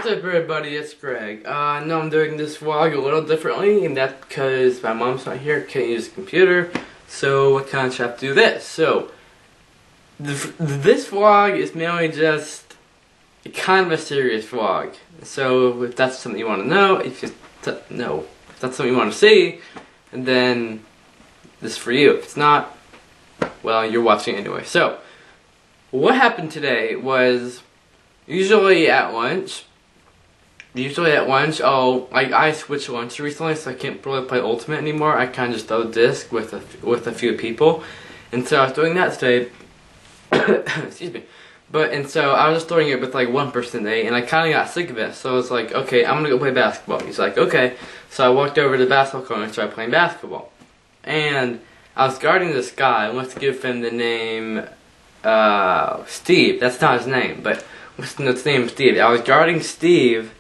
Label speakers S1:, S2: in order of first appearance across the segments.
S1: What's up everybody, it's Greg. I know I'm doing this vlog a little differently, and that's because my mom's not here, can't use the computer, so I kind of have to do this. So, this vlog is mainly just kind of a serious vlog. So, if that's something you want to know, if that's something you want to see, and then this is for you. If it's not, well, you're watching anyway. So, what happened today was, usually at lunch, I switched lunch recently, so I can't really play Ultimate anymore. I kind of just throw disc with a few people, and so I was doing that today. Excuse me. So I was just throwing it with like one person today, and I kind of got sick of it. So I was like, okay, I'm gonna go play basketball. He's like, okay. So I walked over to the basketball court and started playing basketball. And I was guarding this guy. Let's give him the name Steve. That's not his name, but what's his name? Steve. I was guarding Steve.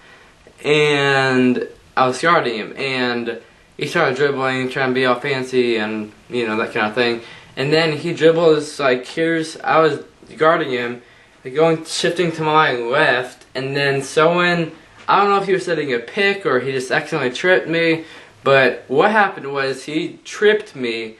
S1: And I was guarding him, and he started dribbling, trying to be all fancy, and you know, that kind of thing. And then he dribbles like I was guarding him, shifting to my left, and then someone, I don't know if he was setting a pick or he just accidentally tripped me, but what happened was he tripped me,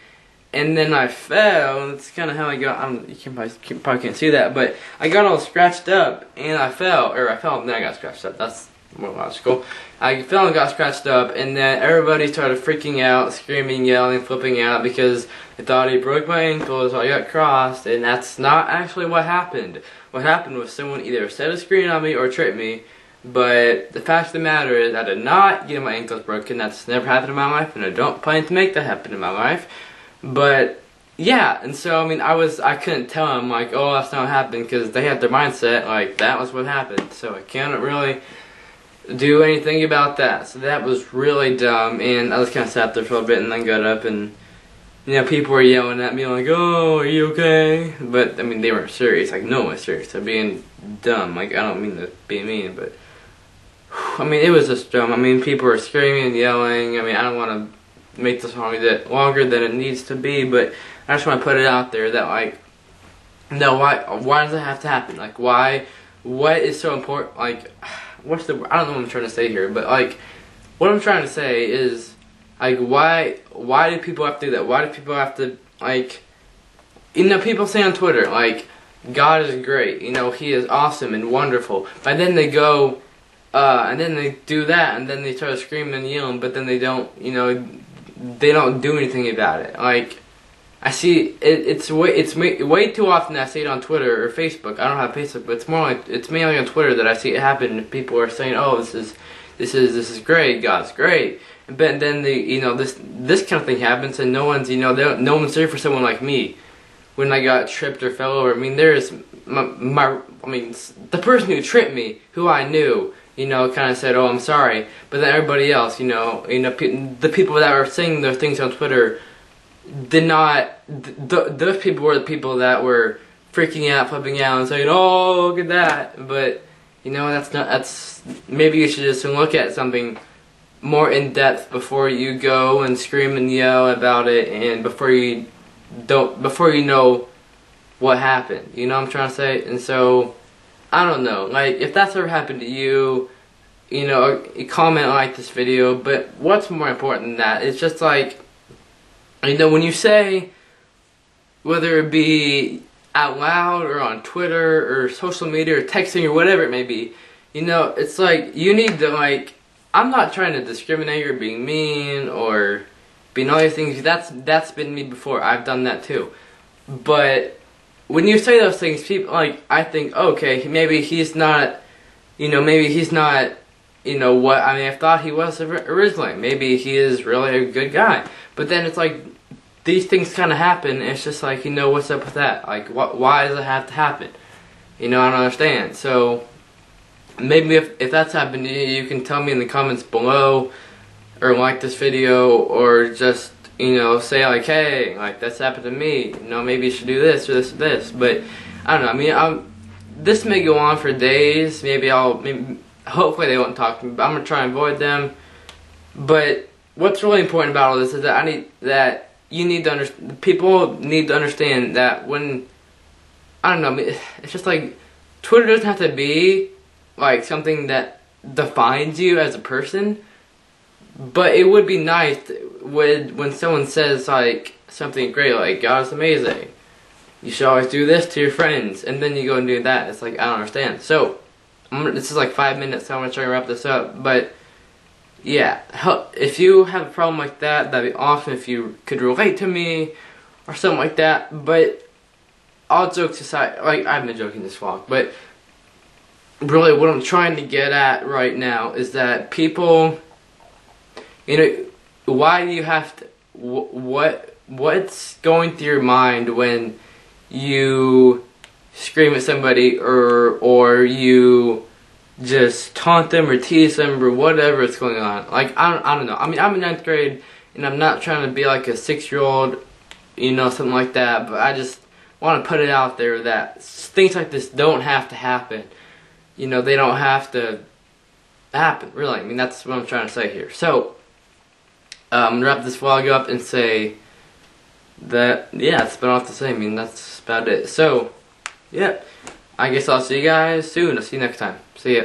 S1: and then I fell. That's kind of how I got. You probably can't see that, but I got all scratched up, and I fell, and then I got scratched up. That's more logical. I fell and got scratched up, and then everybody started freaking out, screaming, yelling, flipping out because they thought he broke my ankle, so I got crossed, and that's not actually what happened. What happened was someone either set a screen on me or tripped me, but the fact of the matter is I did not get my ankles broken. That's never happened in my life, and I don't plan to make that happen in my life. But yeah, and so I mean, I couldn't tell them like, oh, that's not what happened, because they had their mindset like that was what happened. So I can't really do anything about that. So that was really dumb, and I just kind of sat there for a bit and then got up, and you know, people were yelling at me like, oh, are you okay? But I mean, they weren't serious. Like, no one's serious. They're being dumb. Like, I don't mean to be mean, but I mean, it was just dumb. I mean, people were screaming and yelling. I mean, I don't want to make this longer than it needs to be, but I just want to put it out there that, like, no, why does it have to happen? Like, why? What is so important? Like, I don't know what I'm trying to say here, but like, what I'm trying to say is, like, why do people have to do that? Why do people have to, like, you know, people say on Twitter, like, God is great, you know, He is awesome and wonderful, but then they go, and then they do that, and then they start screaming and yelling, but then they don't, you know, they don't do anything about it. Like, I see it's way too often I see it on Twitter or Facebook. I don't have Facebook, but it's mainly on Twitter that I see it happen. People are saying, "Oh, this is great. God's great." But then this kind of thing happens, and no one's there for someone like me when I got tripped or fell over. I mean, there's the person who tripped me, who I knew, you know, kind of said, "Oh, I'm sorry," but then everybody else, the people that were saying those things on Twitter did not. Those people were the people that were freaking out, flipping out, and saying, "Oh, look at that!" But you know, that's maybe you should just look at something more in depth before you go and scream and yell about it, and before you know what happened. You know what I'm trying to say? And so I don't know. Like, if that's ever happened to you, you know, comment on like this video. But what's more important than that? It's just like, you know, when you say, whether it be out loud or on Twitter or social media or texting or whatever it may be, you know, it's like, you need to, like, I'm not trying to discriminate or being mean or being all these things. That's been me before. I've done that too. But when you say those things, people, like, I think, okay, maybe he's not, you know, what, I mean, I thought he was originally. Maybe he is really a good guy. But then it's like, these things kind of happen, and it's just like, you know, what's up with that? Like, why does it have to happen? You know, I don't understand. So, maybe if that's happened to you, you can tell me in the comments below, or like this video, or just, you know, say like, hey, like, that's happened to me. You know, maybe you should do this, or this, or this. But, I don't know, I mean, this may go on for days. Maybe hopefully they won't talk to me, but I'm going to try and avoid them. But what's really important about all this is that people need to understand that when, I don't know, it's just like, Twitter doesn't have to be like something that defines you as a person. But it would be nice when someone says like something great, like God is amazing. You should always do this to your friends, and then you go and do that. It's like, I don't understand. So this is like 5 minutes, so I'm gonna try to wrap this up. But yeah, if you have a problem like that, that'd be awesome if you could relate to me or something like that. But all jokes aside, like, I've been joking this vlog, but really what I'm trying to get at right now is that people, you know, why do you have to, what's going through your mind when you scream at somebody or you just taunt them or tease them or whatever is going on? Like, I don't know. I mean, I'm in 9th grade and I'm not trying to be like a 6-year-old, you know, something like that, but I just want to put it out there that things like this don't have to happen. You know, they don't have to happen, really. I mean, that's what I'm trying to say here. So, I'm going to wrap this vlog up and say that, yeah, that's about all to say. I mean, that's about it. So, yeah, I guess I'll see you guys soon. I'll see you next time. See ya.